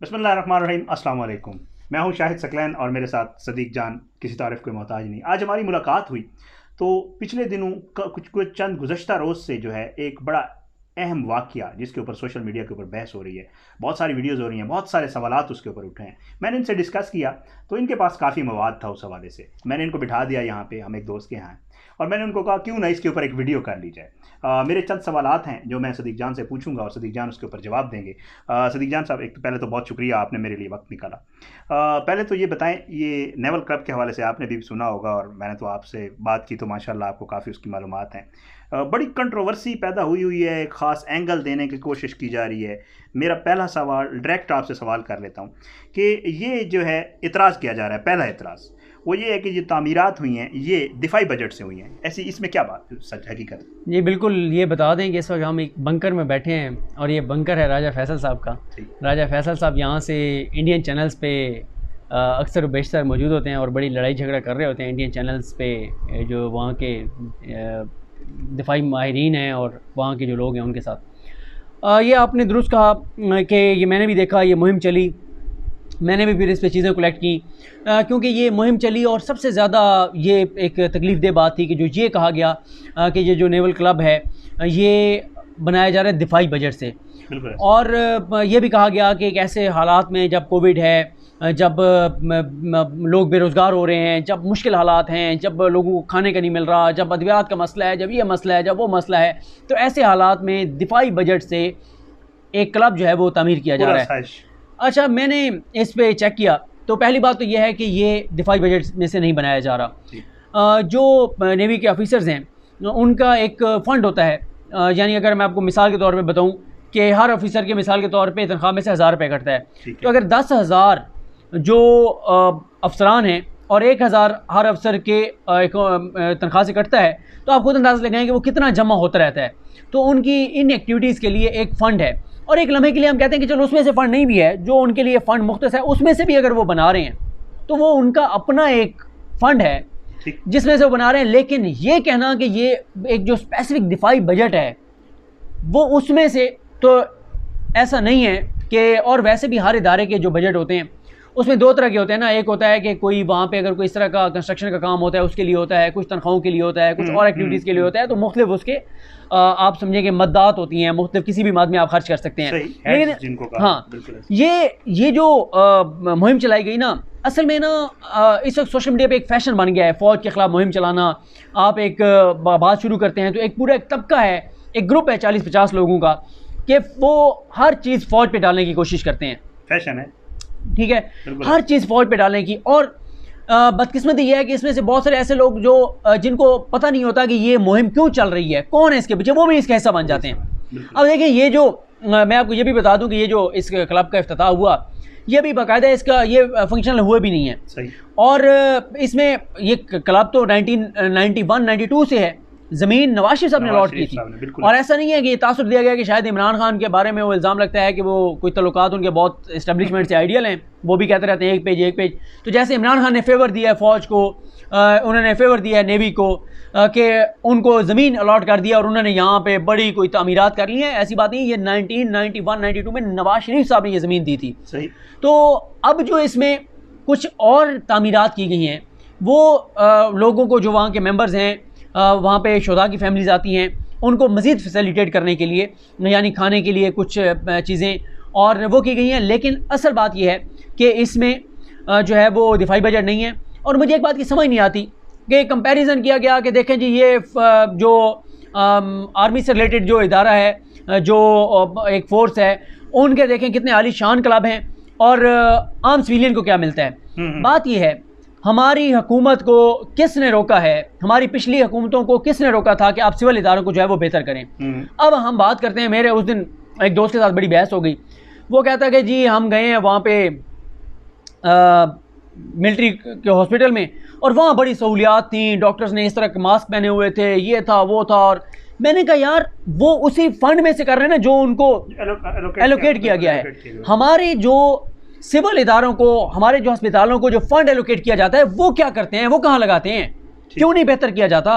बिस्मिल्लाहिर्रहमानिर्रहीम, अस्सलाम वालेकुम। मैं हूं शाहिद सकलैन और मेरे साथ सदीक जान, किसी तारीफ़ के मोहताज नहीं। आज हमारी मुलाकात हुई तो पिछले दिनों कुछ कुछ चंद गुज़श्ता रोज़ से जो है एक बड़ा अहम वाक़या जिसके ऊपर सोशल मीडिया के ऊपर बहस हो रही है, बहुत सारी वीडियोज़ हो रही हैं, बहुत सारे सवालात उसके ऊपर उठे हैं। मैंने इनसे डिस्कस किया तो इनके पास काफ़ी मवाद था। उस हवाले से मैंने इनको बिठा दिया यहाँ पे, हम एक दोस्त के यहाँ हैं, और मैंने उनको कहा क्यों ना इसके ऊपर एक वीडियो कर ली जाए। मेरे चंद सवालात हैं जो मैं सदीक जान से पूछूंगा और सदीक जान उसके ऊपर जवाब देंगे। सदीक जान साहब, एक तो पहले तो बहुत शुक्रिया, आपने मेरे लिए वक्त निकाला। पहले तो ये बताएं, ये नेवल क्लब के हवाले से आपने भी सुना होगा और मैंने तो आपसे बात की तो माशाल्लाह आपको काफ़ी उसकी मालूमात हैं। बड़ी कंट्रोवर्सी पैदा हुई हुई है, एक ख़ास एंगल देने की कोशिश की जा रही है। मेरा पहला सवाल डायरेक्ट आपसे सवाल कर लेता हूँ कि ये जो है इतराज़ किया जा रहा है, पहला इतराज़ वो ये है कि ये तामीरात हुई हैं ये दिफाई बजट से हुई हैं, ऐसी इसमें क्या बात सच हकीकत? जी बिल्कुल, ये बता दें कि इस वक्त हम एक बंकर में बैठे हैं और ये बंकर है राजा फैसल साहब का। राजा फैसल साहब यहाँ से इंडियन चैनल्स पे अक्सर बेशतर मौजूद होते हैं और बड़ी लड़ाई झगड़ा कर रहे होते हैं इंडियन चैनल्स पे, जो वहाँ के दिफाई माहिरीन हैं और वहाँ के जो लोग हैं उनके साथ। ये आपने दुरुस्त कहा कि ये मैंने भी देखा, ये मुहिम चली, मैंने भी फिर इस पे चीज़ें कलेक्ट की क्योंकि ये मुहिम चली और सबसे ज़्यादा ये एक तकलीफ़ दह बात थी कि जो ये कहा गया कि ये जो नेवल क्लब है ये बनाया जा रहा है दिफाई बजट से, और ये भी कहा गया कि एक ऐसे हालात में जब कोविड है, जब लोग बेरोज़गार हो रहे हैं, जब मुश्किल हालात हैं, जब लोगों को खाने का नहीं मिल रहा, जब अद्वियात का मसला है, जब ये मसला है, जब वो मसला है, तो ऐसे हालात में दिफाई बजट से एक क्लब जो है वो तामीर किया जा रहा है। अच्छा, मैंने इस पे चेक किया तो पहली बात तो यह है कि ये दिफाई बजट में से नहीं बनाया जा रहा। जो नेवी के ऑफिसर्स हैं उनका एक फ़ंड होता है, यानी अगर मैं आपको मिसाल के तौर पे बताऊं कि हर ऑफिसर के मिसाल के तौर पे तनख्वाह में से 1000 रुपये कटता है। तो अगर 10,000 जो अफसरान हैं और 1,000 हर अफसर के तनख्वाह से कटता है तो आप खुद अंदाज़ा लगाएं कि वो कितना जमा होता रहता है। तो उनकी इन एक्टिविटीज़ के लिए एक फ़ंड है और एक लम्हे के लिए हम कहते हैं कि चलो उसमें से फ़ंड नहीं भी है, जो उनके लिए फ़ंड मुख्तस है उसमें से भी अगर वो बना रहे हैं तो वो उनका अपना एक फ़ंड है जिसमें से वो बना रहे हैं। लेकिन ये कहना कि ये एक जो स्पेसिफिक दिफाई बजट है वो उसमें से, तो ऐसा नहीं है कि, और वैसे भी हर इदारे के जो बजट होते हैं उसमें दो तरह के होते हैं ना। एक होता है कि कोई वहाँ पे अगर कोई इस तरह का कंस्ट्रक्शन का काम होता है उसके लिए होता है, कुछ तनख्वाहों के लिए होता है, कुछ और एक्टिविटीज़ के लिए होता है, तो मुख्तलिफ उसके आप समझें कि मद्दात होती हैं, मुख्तलिफ किसी भी माद में आप खर्च कर सकते हैं। लेकिन हाँ, ये जो मुहिम चलाई गई ना, असल में ना इस वक्त सोशल मीडिया पे एक फ़ैशन बन गया है फ़ौज के ख़िलाफ़ मुहिम चलाना। आप एक बात शुरू करते हैं तो एक पूरा एक तबका है, एक ग्रुप है 40-50 लोगों का, कि वो हर चीज़ फ़ौज पे डालने की कोशिश करते हैं। फैशन है, ठीक है, हर चीज़ फ़ौज पे डालने की। और बदकिस्मती ये है कि इसमें से बहुत सारे ऐसे लोग जो जिनको पता नहीं होता कि ये मुहिम क्यों चल रही है, कौन है इसके पीछे, वो भी इसका हिस्सा बन जाते हैं। अब देखिए, ये जो मैं आपको ये भी बता दूं कि ये जो इस क्लब का इफ्तिताह हुआ, ये भी बाकायदा इसका ये फंक्शनल हुए भी नहीं है। सही। और इसमें ये क्लब तो 1991-92 से है, ज़मीन नवाज शरीफ साहब ने अलॉट की थी। और ऐसा नहीं है कि तासुर दिया गया कि शायद इमरान खान के बारे में वो इल्ज़ाम लगता है कि वो कोई तल्लुकात उनके बहुत इस्टेब्लिशमेंट से आइडियल हैं, वो भी कहते रहते हैं एक पेज एक पेज। तो जैसे इमरान खान ने फेवर दिया है फ़ौज को, उन्होंने फेवर दिया है नेवी को कि उनको ज़मीन अलॉट कर दिया और उन्होंने यहाँ पे बड़ी कोई तामीरात कर ली हैं, ऐसी बात नहीं। ये 1991-92 में नवाज शरीफ साहब ने ये ज़मीन दी थी। सही। तो अब जो इसमें कुछ और तामीरात की गई हैं वो लोगों को, जो वहाँ के मेंबर्स हैं, वहाँ पे शुहदा की फैमिलीज़ आती हैं, उनको मज़ीद फैसिलिटेट करने के लिए, यानी खाने के लिए कुछ चीज़ें और वो की गई हैं। लेकिन असल बात यह है कि इसमें जो है वो दिफाई बजट नहीं है। और मुझे एक बात की समझ नहीं आती कि कंपैरिजन किया गया कि देखें जी, ये जो आर्मी से रिलेटेड जो इदारा है, जो एक फ़ोर्स है, उनके देखें कितने आलीशान क्लब हैं और आम सिविलियन को क्या मिलता है। बात यह है, हमारी हुकूमत को किसने रोका है, हमारी पिछली हुकूमतों को किसने रोका था कि आप सिविल इदारों को जो है वो बेहतर करें। अब हम बात करते हैं, मेरे उस दिन एक दोस्त के साथ बड़ी बहस हो गई। वो कहता है कि जी हम गए हैं वहाँ पे मिलिट्री के हॉस्पिटल में और वहाँ बड़ी सहूलियात थी, डॉक्टर्स ने इस तरह के मास्क पहने हुए थे, ये था वो था। और मैंने कहा यार, वो उसी फंड में से कर रहे हैं ना जो उनको एलोकेट किया गया है। हमारे जो सिविल इदारों को, हमारे जो अस्पतालों को जो फंड एलोकेट किया जाता है वो क्या करते हैं, वो कहाँ लगाते हैं, क्यों नहीं बेहतर किया जाता।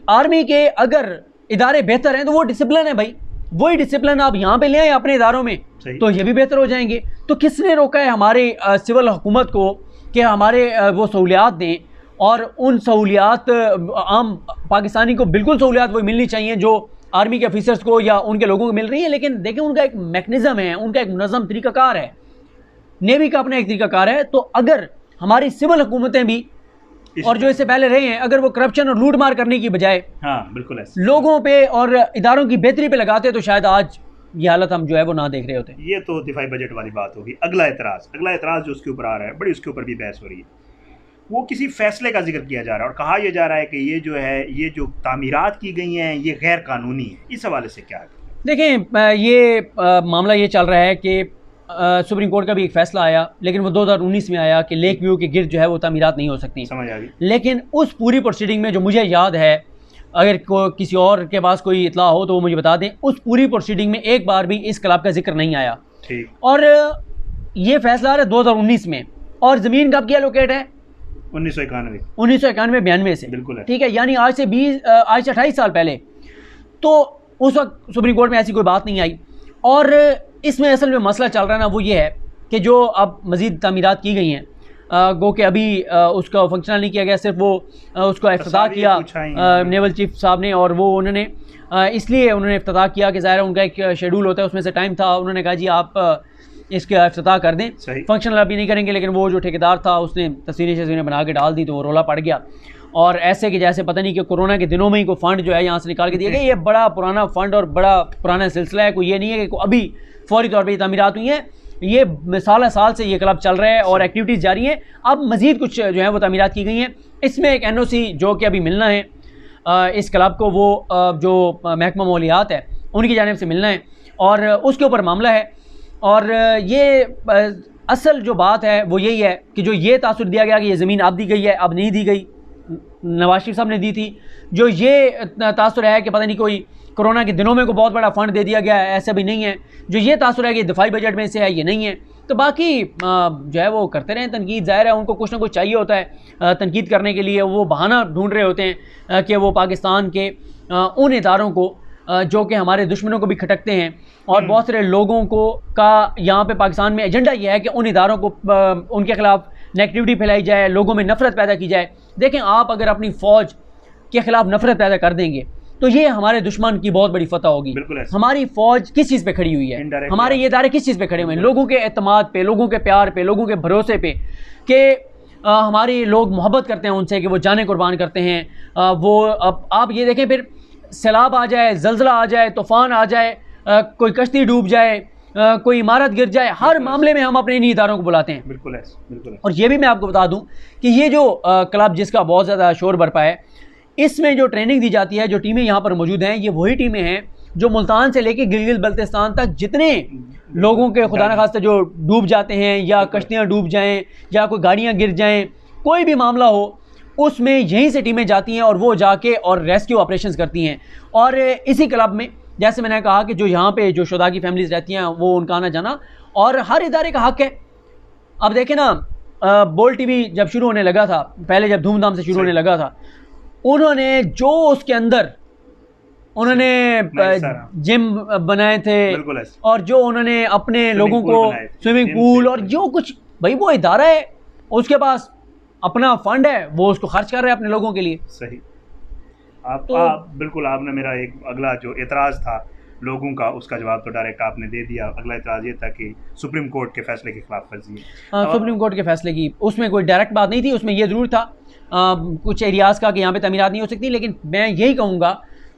आर्मी के अगर इदारे बेहतर हैं तो वो डिसिप्लिन है भाई, वही डिसिप्लिन आप यहाँ पे ले आए अपने इदारों में तो ये भी बेहतर हो जाएंगे। तो किसने रोका है हमारे सिविल हुकूमत को कि हमारे वो सहूलियात दें, और उन सहूलियात आम पाकिस्तानी को बिल्कुल सहूलियात वही मिलनी चाहिए जो आर्मी के ऑफिसर्स को या उनके लोगों को मिल रही है। लेकिन देखिए उनका एक मैकेनिज़्म है, उनका एक मुनज़्ज़म तरीक़ाकार है, नेवी का अपना एक तरीक़ाकार है। तो अगर हमारी सिविल हुकूमतें भी और जो इससे पहले रहे हैं, अगर वो करप्शन और लूट मार करने की बजाय बिल्कुल लोगों पे और इदारों की बेहतरी पे लगाते तो शायद आज ये हालत हम जो है वो ना देख रहे होते। ये तो दिफाई बजट वाली बात होगी। अगला एतराज़ जो उसके ऊपर आ रहा है, बड़ी उसके ऊपर भी बहस हो रही है, वो किसी फैसले का जिक्र किया जा रहा है और कहा यह जा रहा है कि ये जो तामीरात की गई हैं ये गैर कानूनी है। इस हवाले से क्या है? देखें, ये मामला ये चल रहा है कि सुप्रीम कोर्ट का भी एक फ़ैसला आया, लेकिन वो 2019 में आया कि लेक व्यू के गिर्द जो है वो तामीरात नहीं हो सकती। समझ आ गई। लेकिन उस पूरी प्रोसीडिंग में जो मुझे याद है, अगर किसी और के पास कोई इतला हो तो वो मुझे बता दें, उस पूरी प्रोसीडिंग में एक बार भी इस क्लब का जिक्र नहीं आया। ठीक। और ये फैसला आ रहा है 2019 में, और ज़मीन कब की एलोकेट है? 1991-92 से। बिल्कुल है। ठीक है, यानी आज से 28 साल पहले। तो उस वक्त सुप्रीम कोर्ट में ऐसी कोई बात नहीं आई। और इसमें असल में मसला चल रहा है ना, वो ये है कि जो अब मज़ीद तामीरात की गई हैं, गो कि अभी उसका फंक्शनल नहीं किया गया, सिर्फ वो उसका इफ्तिताह किया नेवल चीफ साहब ने, और वो उन्होंने इसलिए उन्होंने इफ्तिताह किया कि ज़ाहिर उनका एक शेड्यूल होता है, उसमें से टाइम था, उन्होंने कहा जी आप इसका इफ्तिताह कर दें, फंक्शनल अभी नहीं करेंगे। लेकिन वो जो ठेकेदार था उसने तस्वीरें बना के डाल दी, तो वो रोला पड़ गया। और ऐसे कि जैसे पता नहीं कि कोरोना के दिनों में ही कोई फ़ंड जो है यहाँ से निकाल के दिया गया। ये बड़ा पुराना फ़ंड और बड़ा पुराना सिलसिला है, कोई ये नहीं है कि अभी फौरी तौर पर ये तामीरात हुई हैं। ये साल से ये क्लब चल रहा है और एक्टिविटीज़ जारी हैं। अब मज़ीद कुछ जो है वो तामीरात की गई हैं। इसमें एक NOC जो कि अभी मिलना है इस क्लब को, वो जो महकमा मालियात है उनकी जानिब से मिलना है, और उसके ऊपर मामला है। और ये असल जो बात है वो यही है कि जो ये तासुर दिया गया कि ये ज़मीन अब दी गई है, अब नहीं दी गई, नवाज शरीफ साहब ने दी थी। जो ये तासुर है कि पता नहीं कोई कोरोना के दिनों में को बहुत बड़ा फ़ंड दे दिया गया है, ऐसा भी नहीं है। जो ये तासुर है कि दिफाई बजट में से है, ये नहीं है। तो बाकी जो है वो करते रहें तनकीद, ज़ाहिर है उनको कुछ ना कुछ चाहिए होता है तनकीद करने के लिए। वो बहाना ढूंढ रहे होते हैं कि वो पाकिस्तान के उन इदारों को जो कि हमारे दुश्मनों को भी खटकते हैं, और बहुत सारे लोगों को का यहाँ पे पाकिस्तान में एजेंडा ये है कि उन इदारों को उनके ख़िलाफ़ नेगेटिविटी फैलाई जाए, लोगों में नफ़रत पैदा की जाए। देखें, आप अगर अपनी फ़ौज के ख़िलाफ़ नफ़रत पैदा कर देंगे तो ये हमारे दुश्मन की बहुत बड़ी फतह होगी। हमारी फ़ौज किस चीज़ पे खड़ी हुई है? हमारे ये इदारे किस चीज़ पे खड़े हुए हैं? लोगों के एतमाद पे, लोगों के प्यार पे, लोगों के भरोसे पे कि हमारे लोग मोहब्बत करते हैं उनसे, कि वो जाने कुर्बान करते हैं। वो अब आप ये देखें, फिर सैलाब आ जाए, ज़ल्ज़ला आ जाए, तूफ़ान आ जाए, कोई कश्ती डूब जाए, कोई इमारत गिर जाए, हर मामले में हम अपने इन इदारों को बुलाते हैं। बिल्कुल। और ये भी मैं आपको बता दूं कि ये जो क्लब जिसका बहुत ज़्यादा शोर बरपा है, इसमें जो ट्रेनिंग दी जाती है, जो टीमें यहाँ पर मौजूद हैं, ये वही टीमें हैं जो मुल्तान से लेके गिलगित बल्तिस्तान तक जितने लोगों के खुदा न खास्ता जो डूब जाते हैं, या कश्तियाँ डूब जाएँ, या कोई गाड़ियाँ गिर जाएँ, कोई भी मामला हो, उसमें यहीं से टीमें जाती हैं और वो जाके और रेस्क्यू ऑपरेशंस करती हैं। और इसी क्लब में जैसे मैंने कहा कि जो यहाँ पे जो शुदा की फैमिलीज़ रहती हैं, वो उनका आना जाना और हर इदारे का हक़ है। अब देखें ना, बोल्ट टीवी जब शुरू होने लगा था, पहले जब धूमधाम से शुरू होने लगा था, उन्होंने जो उसके अंदर उन्होंने जिम बनाए थे, और जो उन्होंने अपने लोगों को स्विमिंग पूल और जो कुछ, भाई वो इदारा है, उसके पास अपना फंड है, वो उसको खर्च कर रहे हैं अपने लोगों के लिए। सही। आप बिल्कुल, आपने मेरा एक अगला जो एतराज़ था लोगों का, उसका जवाब तो डायरेक्ट आपने दे दिया। अगला एतराज़ ये था कि सुप्रीम कोर्ट के फैसले के खिलाफ वर्जी है। सुप्रीम कोर्ट के फैसले की उसमें कोई डायरेक्ट बात नहीं थी, उसमें ये ज़रूर था कुछ एरियाज़ का कि यहाँ पे तमीरात नहीं हो सकती। लेकिन मैं यही कहूँगा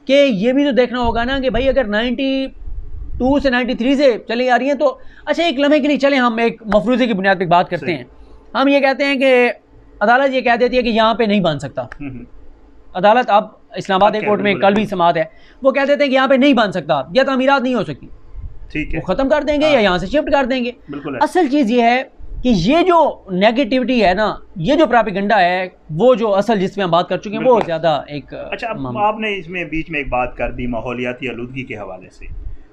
कि ये भी तो देखना होगा ना कि भाई अगर 92 से 93 से चली आ रही हैं, तो अच्छा एक लम्हे के लिए चले हम एक मफरूज़े की बुनियाद पर बात करते हैं। हम ये कहते हैं कि अदालत ये कह देती है कि यहाँ पे नहीं बन सकता। अदालत, अब इस्लामाबाद हाई कोर्ट में कल भी समाअत है, वो कह देते हैं कि यहाँ पे नहीं बन सकता या तामीरात नहीं हो सकती, ठीक है, वो ख़त्म कर देंगे या यहाँ से शिफ्ट कर देंगे। असल चीज़ ये है कि ये जो नेगेटिविटी है ना, ये जो प्रोपेगेंडा है, वो जो असल जिसमें हम बात कर चुके हैं, वो ज़्यादा एक अच्छा। आपने इसमें बीच में एक बात कर दी माहौलियाती आलूदगी के हवाले से,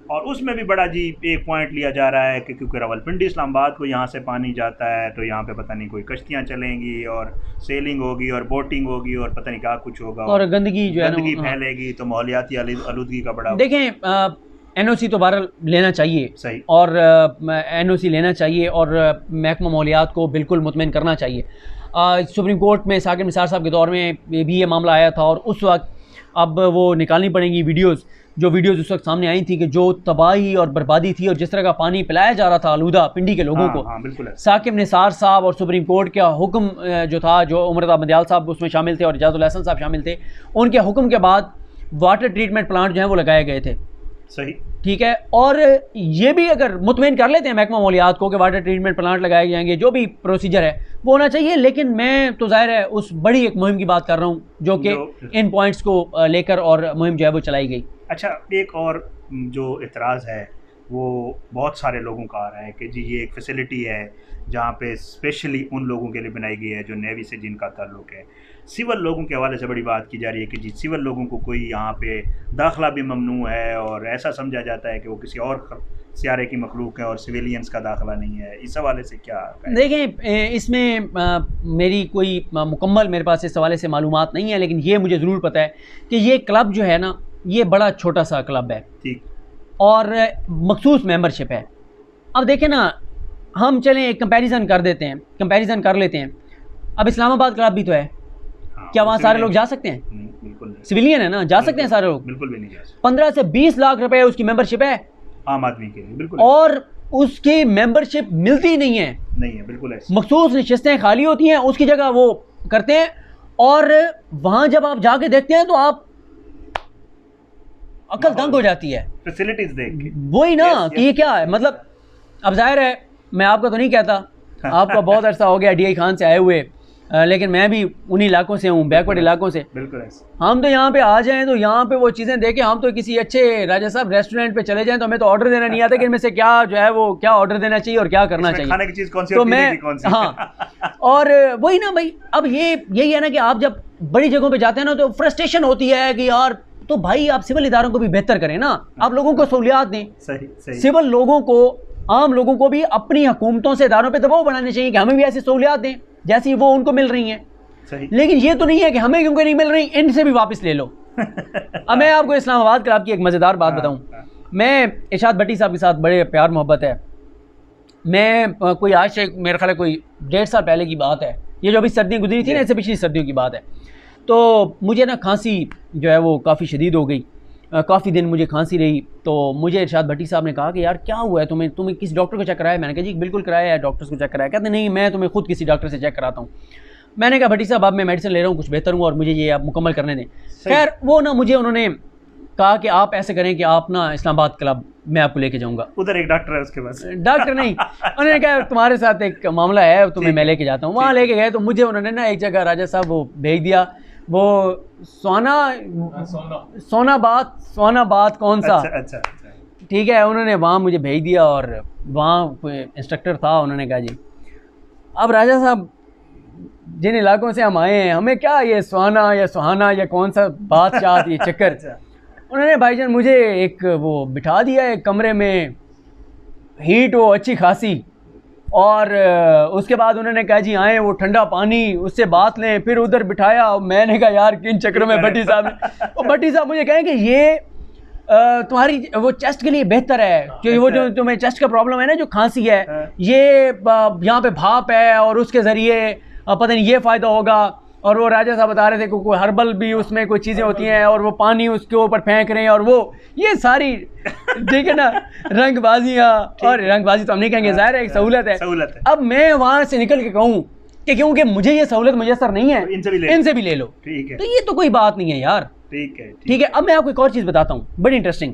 और उसमें भी बड़ा जी एक पॉइंट लिया जा रहा है कि क्योंकि रावलपिंडी इस्लामाबाद को यहाँ से पानी जाता है, तो यहाँ पे पता नहीं कोई कश्तियाँ चलेंगी और सेलिंग होगी और बोटिंग होगी और पता नहीं क्या कुछ होगा, और गंदगी जो है गंदगी फैलेगी, तो माहौलियाती आलूदगी का बड़ा। देखें, एनओसी तो बहरहाल लेना चाहिए सही। और एनओसी लेना चाहिए और महकमा माहौलियात को बिल्कुल मुतमईन करना चाहिए। सुप्रीम कोर्ट में साकिब निसार साहब के दौर में भी ये मामला आया था और उस वक्त अब वो निकालनी पड़ेंगी वीडियोज़, जो वीडियोज़ उस वक्त सामने आई थी कि जो तबाही और बर्बादी थी और जिस तरह का पानी पिलाया जा रहा था आलूदा पिंडी के लोगों को। बिल्कुल। साकिब निसार साहब और सुप्रीम कोर्ट का हुक्म जो था, जो उमर बंदयाल साहब उसमें शामिल थे और इजाज़ुल हसन साहब शामिल थे, उनके हुक्म के बाद वाटर ट्रीटमेंट प्लांट जो है वो लगाए गए थे। सही, ठीक है। और ये भी अगर मुतमईन कर लेते हैं महकमा माहौलियात को कि वाटर ट्रीटमेंट प्लांट लगाए जाएंगे, जो भी प्रोसीजर है वो होना चाहिए। लेकिन मैं तो ज़ाहिर है उस बड़ी एक मुहिम की बात कर रहा हूँ जो कि इन पॉइंट्स को लेकर और मुहिम जो है वो चलाई गई। अच्छा, एक और जो इतराज़ है वो बहुत सारे लोगों का आ रहा है कि जी ये एक फैसिलिटी है जहाँ पे स्पेशली उन लोगों के लिए बनाई गई है जो नेवी से जिनका ताल्लुक़ है। सिविल लोगों के हवाले से बड़ी बात की जा रही है कि जी सिविल लोगों को कोई यहाँ पे दाखिला भी ममनू है और ऐसा समझा जाता है कि वो किसी और सियारे की मखलूक है और सिविलियंस का दाखिला नहीं है। इस हवाले से क्या देखें, इसमें मेरी कोई मुकम्मल मेरे पास इस हवाले से मालूमात नहीं है, लेकिन ये मुझे ज़रूर पता है कि ये क्लब जो है ना, ये बड़ा छोटा सा क्लब है। ठीक। और मखसूस मेंबरशिप है। अब देखें ना, हम चलें एक कंपैरिजन कर देते हैं, कंपैरिजन कर लेते हैं। अब इस्लामाबाद क्लब भी तो है, क्या वहाँ सारे लोग जा सकते हैं? बिल्कुल नहीं। सिविलियन है ना, जा सकते हैं सारे लोग? बिल्कुल भी नहीं जा सकते। 15 से 20 लाख रुपए उसकी मेंबरशिप है आम आदमी के लिए। बिल्कुल। और उसकी मेंबरशिप मिलती नहीं है। नहीं है, बिल्कुल ऐसे। मखसूस नशिस्तें खाली होती हैं, उसकी जगह वो करते हैं और वहाँ जब आप जाके देखते हैं तो आप अकल दंग हो जाती है फैसिलिटीज देख के। वही ना कि ये क्या है। मतलब अब जाहिर है मैं आपका तो नहीं कहता, आपका बहुत अरसा हो गया DI खान से आए हुए, लेकिन मैं भी उन्हीं इलाकों से हूँ, बैकवर्ड इलाकों से। बिल्कुल ऐसे। हम तो यहाँ पे आ जाएं तो यहाँ पे वो चीज़ें देखें, हम तो किसी अच्छे राजा साहब रेस्टोरेंट पे चले जाएं तो हमें तो ऑर्डर देना नहीं आता कि इनमें से क्या जो है वो क्या ऑर्डर देना चाहिए और क्या करना चाहिए, खाने की चीज़ कौन सी तो और मैं पीने की कौन सी। हाँ। और वही ना भाई, अब यही है ना कि आप जब बड़ी जगहों पे जाते हैं ना तो फ्रस्ट्रेशन होती है कि यार, तो भाई आप सिविल इदारों को भी बेहतर करें ना, आप लोगों को सहूलियात दें। सही। सिविल लोगों को, आम लोगों को भी अपनी हुकूमतों से इदारों पे दबाव बनाने चाहिए कि हमें भी ऐसी सहूलियात दें जैसी वो उनको मिल रही हैं। सही। लेकिन ये तो नहीं है कि हमें क्योंकि नहीं मिल रही इनसे भी वापस ले लो। अब मैं आपको इस्लामाबाद क्लब की एक मज़ेदार बात बताऊं। मैं इरशाद भट्टी साहब के साथ बड़े प्यार मोहब्बत है। मैं कोई आज से मेरे ख्याल है कोई 1.5 साल पहले की बात है, ये जो अभी सर्दियाँ गुजरी थी ना, इससे पिछली सर्दियों की बात है। तो मुझे ना खांसी जो है वो काफ़ी शदीद हो गई, काफ़ी दिन मुझे खांसी रही। तो मुझे इरशाद भट्टी साहब ने कहा कि यार क्या हुआ है तुम्हें किसी डॉक्टर को चेक कराया? मैंने कहा जी बिल्कुल कराया है, डॉक्टर्स को चेक कराया। कहते नहीं, मैं तुम्हें खुद किसी डॉक्टर से चेक कराता हूँ। मैंने कहा भट्टी साहब अब मैं मेडिसिन ले रहा हूँ, कुछ बेहतर हूँ और मुझे ये आप मुकम्मल करने दें। खैर वो ना मुझे उन्होंने कहा कि आप ऐसे करें कि आप ना इस्लामाबाद क्लब मैं आपको लेके जाऊँगा। उधर एक डॉक्टर है उसके पास। डॉक्टर नहीं, उन्होंने कहा तुम्हारे साथ एक मामला है, तुम्हें मैं लेके जाता हूँ। वहाँ लेके गए तो मुझे उन्होंने ना एक जगह राजा साहब वो भेज दिया, वो सोनाबाद कौन सा। अच्छा। ठीक है, उन्होंने वहाँ मुझे भेज दिया और वहाँ कोई इंस्ट्रक्टर था, उन्होंने कहा जी अब राजा साहब जिन इलाकों से हम आए हैं हमें क्या ये सुहाना या सुहाना या कौन सा बादशाह ये चक्कर। उन्होंने भाईजान मुझे एक वो बिठा दिया एक कमरे में, हीट वो अच्छी खासी, और उसके बाद उन्होंने कहा जी आए वो ठंडा पानी उससे बात लें, फिर उधर बिठाया। मैंने कहा यार किन चक्करों में भट्टी साहब ने, और भट्टी साहब मुझे कहें कि ये तुम्हारी वो चेस्ट के लिए बेहतर है, क्योंकि वो जो तुम्हें चेस्ट का प्रॉब्लम है ना, जो खांसी है, ये यहाँ पे भाप है और उसके ज़रिए पता नहीं ये फ़ायदा होगा। और वो राजा साहब बता रहे थे कि कोई हर्बल भी उसमें कोई चीज़ें होती हैं और वो पानी उसके ऊपर फेंक रहे हैं और वो ये सारी ठीक है ना रंगबाजियाँ, और रंगबाजी तो हम नहीं कहेंगे, ज़ाहिर है एक सहूलत है। अब मैं वहाँ से निकल के कहूँ कि क्योंकि मुझे ये सहूलत मुयसर नहीं है, इनसे भी ले लो, ठीक है, तो ये तो कोई बात नहीं है यार। ठीक है। अब मैं आपको एक और चीज़ बताता हूँ बड़ी इंटरेस्टिंग।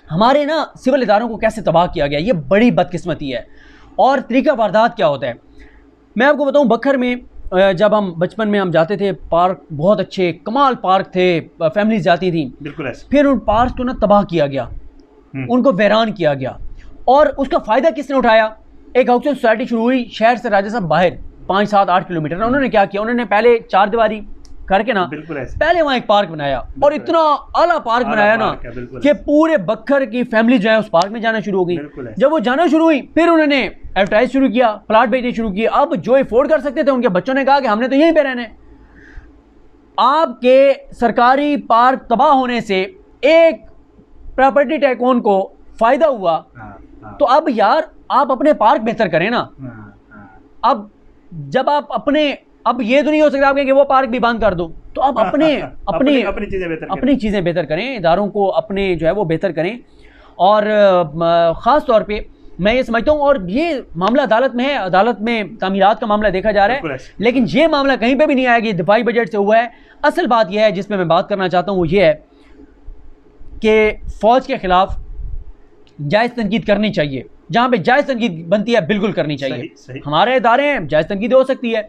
हमारे ना सिविल इदारों को कैसे तबाह किया गया, ये बड़ी बदकिस्मती है। और तरीका वारदात क्या होता है मैं आपको बताऊँ। बखर में जब हम बचपन में हम जाते थे, पार्क बहुत अच्छे कमाल पार्क थे, फैमिलीज जाती थी, बिल्कुल ऐसे। फिर उन पार्क को ना तबाह किया गया, उनको वीरान किया गया। और उसका फ़ायदा किसने उठाया? एक हाउसिंग सोसाइटी शुरू हुई शहर से राजा साहब बाहर 5, 7, 8 किलोमीटर। उन्होंने क्या किया, उन्होंने पहले 4 दीवारी करके ना पहले वहाँ एक पार्क बनाया, और इतना आला पार्क बनाया ना कि पूरे बखर की फैमिली जो है उस पार्क में जाना शुरू हो गई। जब वो जाना शुरू हुई फिर उन्होंने एडवर्टाइज शुरू किया, प्लाट बेचने शुरू किए। अब जो अफोर्ड कर सकते थे उनके बच्चों ने कहा कि हमने तो यहीं पे रहना है। आपके सरकारी पार्क तबाह होने से एक प्रॉपर्टी टाइकून को फ़ायदा हुआ, तो अब यार आप अपने पार्क बेहतर करें ना। अब जब आप अपने, अब ये तो नहीं हो सकता आप कहें कि वो पार्क भी बंद कर दो, तो आप अपनी चीज़ें बेहतर करें, इदारों को अपने जो है वो बेहतर करें। और ख़ास तौर पे मैं ये समझता हूँ, और ये मामला अदालत में है, अदालत में तामीरात का मामला देखा जा रहा है, लेकिन ये मामला कहीं पे भी नहीं आया कि दिफाई बजट से हुआ है। असल बात यह है जिस पे मैं बात करना चाहता हूँ वो ये है कि फ़ौज के ख़िलाफ़ जायज़ तनकीद करनी चाहिए, जहाँ पे जायज़ तनकीद बनती है बिल्कुल करनी चाहिए। सही। हमारे इदारे हैं, जायज़ तनकीद हो सकती है,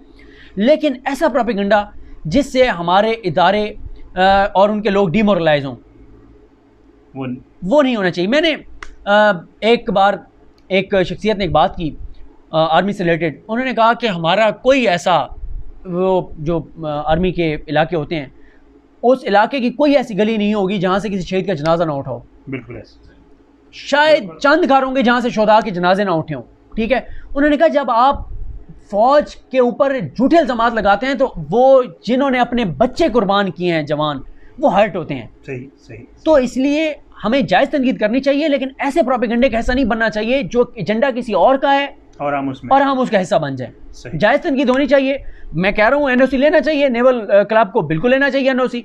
लेकिन ऐसा प्रोपेगेंडा जिससे हमारे इदारे और उनके लोग डिमोरलाइज हों, वो नहीं होना चाहिए। मैंने एक बार एक शख्सियत ने एक बात की आर्मी से रिलेटेड, उन्होंने कहा कि हमारा कोई ऐसा, वो जो आर्मी के इलाके होते हैं उस इलाके की कोई ऐसी गली नहीं होगी जहाँ से किसी शहीद का जनाजा ना उठाओ। बिल्कुल ऐसा, शायद चंद घर होंगे जहाँ से शोधा के जनाजे ना उठे हों, ठीक है। उन्होंने कहा जब आप फ़ौज के ऊपर झूठे इल्ज़ामात लगाते हैं तो वो जिन्होंने अपने बच्चे कुर्बान किए हैं जवान, वो हर्ट होते हैं। सही। तो इसलिए हमें जायज़ तनकीद करनी चाहिए, लेकिन ऐसे प्रोपेगेंडे का हिस्सा नहीं बनना चाहिए जो एजेंडा किसी और का है और हम उसका हिस्सा बन जाए। जायज़ तनकीद होनी चाहिए। मैं कह रहा हूँ एनओसी लेना चाहिए, नेवल क्लब को बिल्कुल लेना चाहिए एनओसी,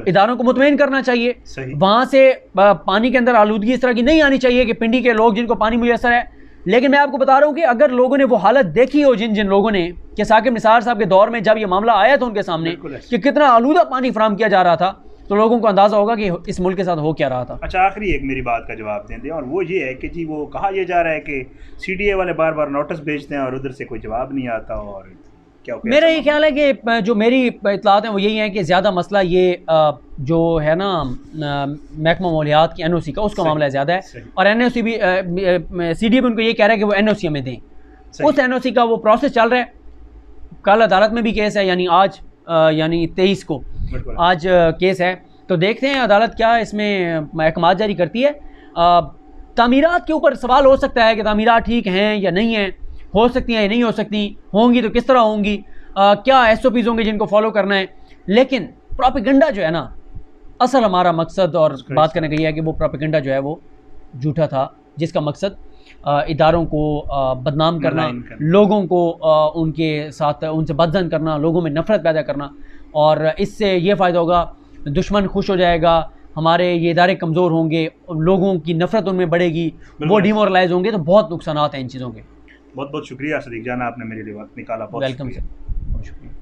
इदारों को मुतमईन करना चाहिए। वहाँ से पानी के अंदर आलूदगी इस तरह की नहीं आनी चाहिए कि पिंडी के लोग जिनको पानी मुयसर है। लेकिन मैं आपको बता रहा हूँ कि अगर लोगों ने वो हालत देखी हो जिन लोगों ने, कि साकिब निसार साहब के दौर में जब ये मामला आया था उनके सामने कि कितना आलूदा पानी फराहम किया जा रहा था, तो लोगों को अंदाज़ा होगा कि इस मुल्क के साथ हो क्या रहा था। अच्छा, आखिरी एक मेरी बात का जवाब दें, और वो ये है कि जी वो कहा यह जा रहा है कि CDA वाले बार बार नोटिस भेजते हैं और उधर से कोई जवाब नहीं आता, और क्या मेरा ये ख्याल है कि जो मेरी इत्तलात हैं वो यही है कि ज़्यादा मसला ये जो है ना महकमा मालियात की NOC का, उसका मामला ज़्यादा है। और NOC भी CDA भी उनको ये कह रहा है कि वो NOC हमें दें। उस NOC का वो प्रोसेस चल रहा है, कल अदालत में भी केस है, यानी आज यानी 23 को आज केस है, तो देखते हैं अदालत क्या इसमें अहकाम जारी करती है। तामीरात के ऊपर सवाल हो सकता है कि तामीरात ठीक हैं या नहीं हैं, हो सकती हैं या नहीं हो सकती, होंगी तो किस तरह होंगी, क्या SOPs होंगे जिनको फॉलो करना है। लेकिन प्रोपेगेंडा जो है ना, असल हमारा मकसद और बात करने का ये है कि वो प्रोपेगेंडा जो है वो झूठा था, जिसका मकसद इदारों को बदनाम करना, लोगों को उनके साथ उनसे बदजन करना, लोगों में नफ़रत पैदा करना, और इससे ये फ़ायदा होगा दुश्मन खुश हो जाएगा, हमारे ये इदारे कमज़ोर होंगे, लोगों की नफ़रत उनमें बढ़ेगी, वो डिमोरलाइज होंगे, तो बहुत नुकसानात हैं इन चीज़ों के। बहुत बहुत शुक्रिया सदीक जान, आपने मेरे लिए वक्त निकाला। वेलकम सर, बहुत शुक्रिया।